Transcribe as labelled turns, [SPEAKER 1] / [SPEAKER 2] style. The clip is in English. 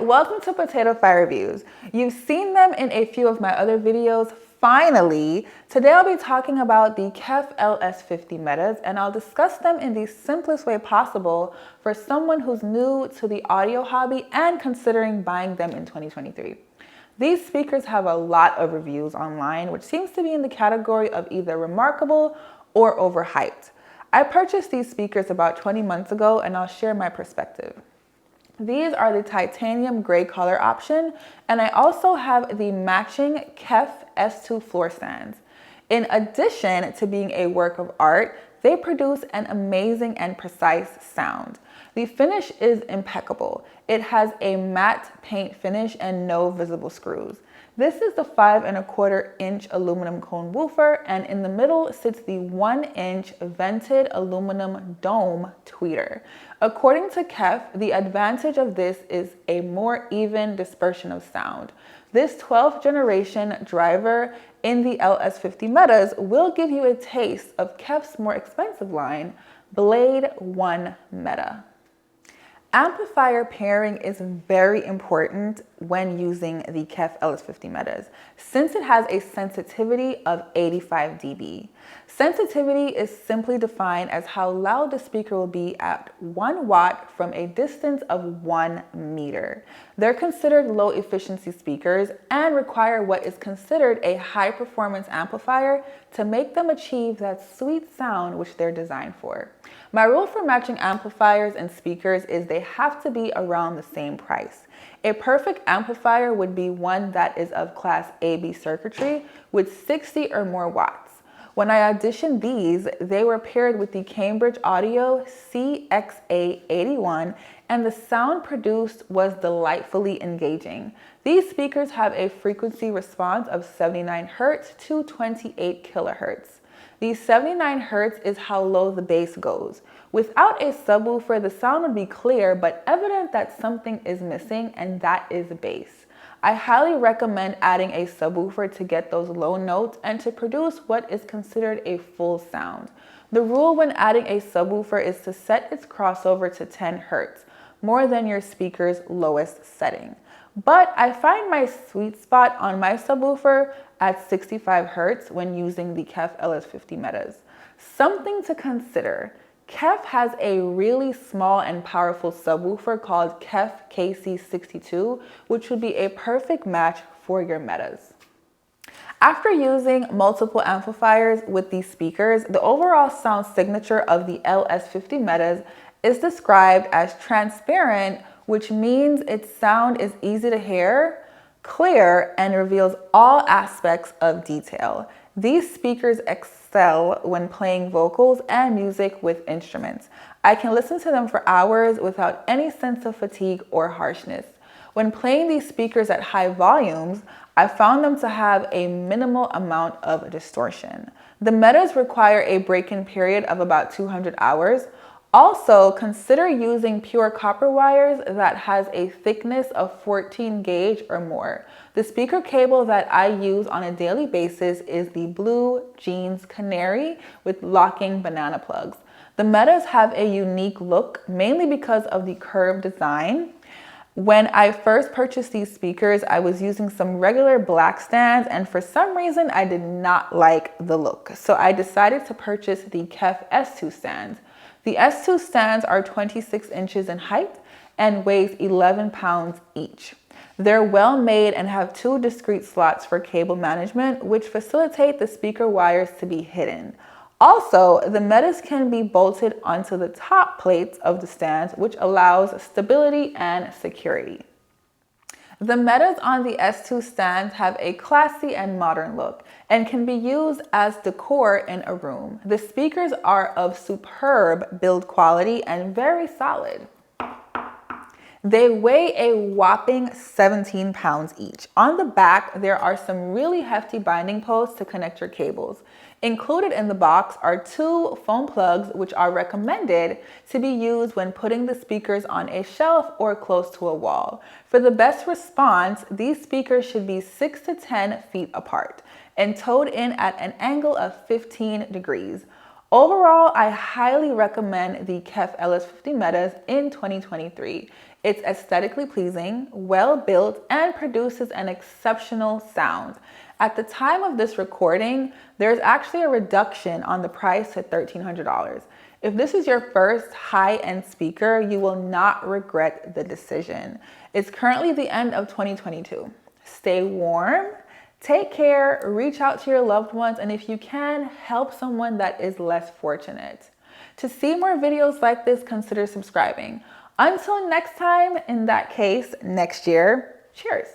[SPEAKER 1] welcome to Potato Fire Reviews. You've seen them in a few of my other videos. Finally, today I'll be talking about the KEF LS50 Metas, and I'll discuss them in the simplest way possible for someone who's new to the audio hobby and considering buying them in 2023. These speakers have a lot of reviews online, which seems to be in the category of either remarkable or overhyped. I purchased these speakers about 20 months ago, and I'll share my perspective. These are the titanium gray color option, and I also have the matching KEF S2 floor stands. In addition to being a work of art, they produce an amazing and precise sound. The finish is impeccable. It has a matte paint finish and no visible screws. This is the 5¼ inch aluminum cone woofer, and in the middle sits the 1-inch vented aluminum dome tweeter. According to KEF, the advantage of this is a more even dispersion of sound. This 12th generation driver in the LS50 Metas will give you a taste of KEF's more expensive line, Blade 1 Meta. Amplifier pairing is very important when using the KEF LS50 Metas, since it has a sensitivity of 85 dB. Sensitivity is simply defined as how loud the speaker will be at 1 watt from a distance of 1 meter. They're considered low efficiency speakers and require what is considered a high performance amplifier to make them achieve that sweet sound which they're designed for. My rule for matching amplifiers and speakers is they have to be around the same price. A perfect amplifier would be one that is of class AB circuitry with 60 or more watts. When I auditioned these, they were paired with the Cambridge Audio CXA81, and the sound produced was delightfully engaging. These speakers have a frequency response of 79 Hz to 28 kHz. The 79 Hz is how low the bass goes. Without a subwoofer, the sound would be clear, but evident that something is missing, and that is bass. I highly recommend adding a subwoofer to get those low notes and to produce what is considered a full sound. The rule when adding a subwoofer is to set its crossover to 10 Hz, more than your speaker's lowest setting. But I find my sweet spot on my subwoofer at 65 Hz when using the KEF LS50 Metas. Something to consider. KEF has a really small and powerful subwoofer called KEF KC62, which would be a perfect match for your Metas. After using multiple amplifiers with these speakers, the overall sound signature of the LS50 Metas is described as transparent, which means its sound is easy to hear, clear, and reveals all aspects of detail. These speakers excel when playing vocals and music with instruments. I can listen to them for hours without any sense of fatigue or harshness. When playing these speakers at high volumes, I found them to have a minimal amount of distortion. The Metas require a break-in period of about 200 hours. Also, consider using pure copper wires that has a thickness of 14 gauge or more. The speaker cable that I use on a daily basis is the Blue Jeans Canary with locking banana plugs. The Metas have a unique look, mainly because of the curved design. When I first purchased these speakers, I was using some regular black stands, and for some reason I did not like the look. So I decided to purchase the KEF S2 stands. The S2 stands are 26 inches in height and weighs 11 pounds each. They're well made and have 2 discrete slots for cable management, which facilitate the speaker wires to be hidden. Also, the Metas can be bolted onto the top plates of the stands, which allows stability and security. The Metas on the S2 stands have a classy and modern look and can be used as decor in a room. The speakers are of superb build quality and very solid. They weigh a whopping 17 pounds each. On the back, there are some really hefty binding posts to connect your cables. Included in the box are 2 foam plugs, which are recommended to be used when putting the speakers on a shelf or close to a wall. For the best response, these speakers should be 6 to 10 feet apart and towed in at an angle of 15 degrees. Overall, I highly recommend the KEF LS50 Metas in 2023. It's aesthetically pleasing, well built, and produces an exceptional sound. At the time of this recording, there's actually a reduction on the price to $1,300. If this is your first high-end speaker, you will not regret the decision. It's currently the end of 2022. Stay warm, take care, reach out to your loved ones, and if you can, help someone that is less fortunate. To see more videos like this, consider subscribing. Until next time, in that case, next year, cheers.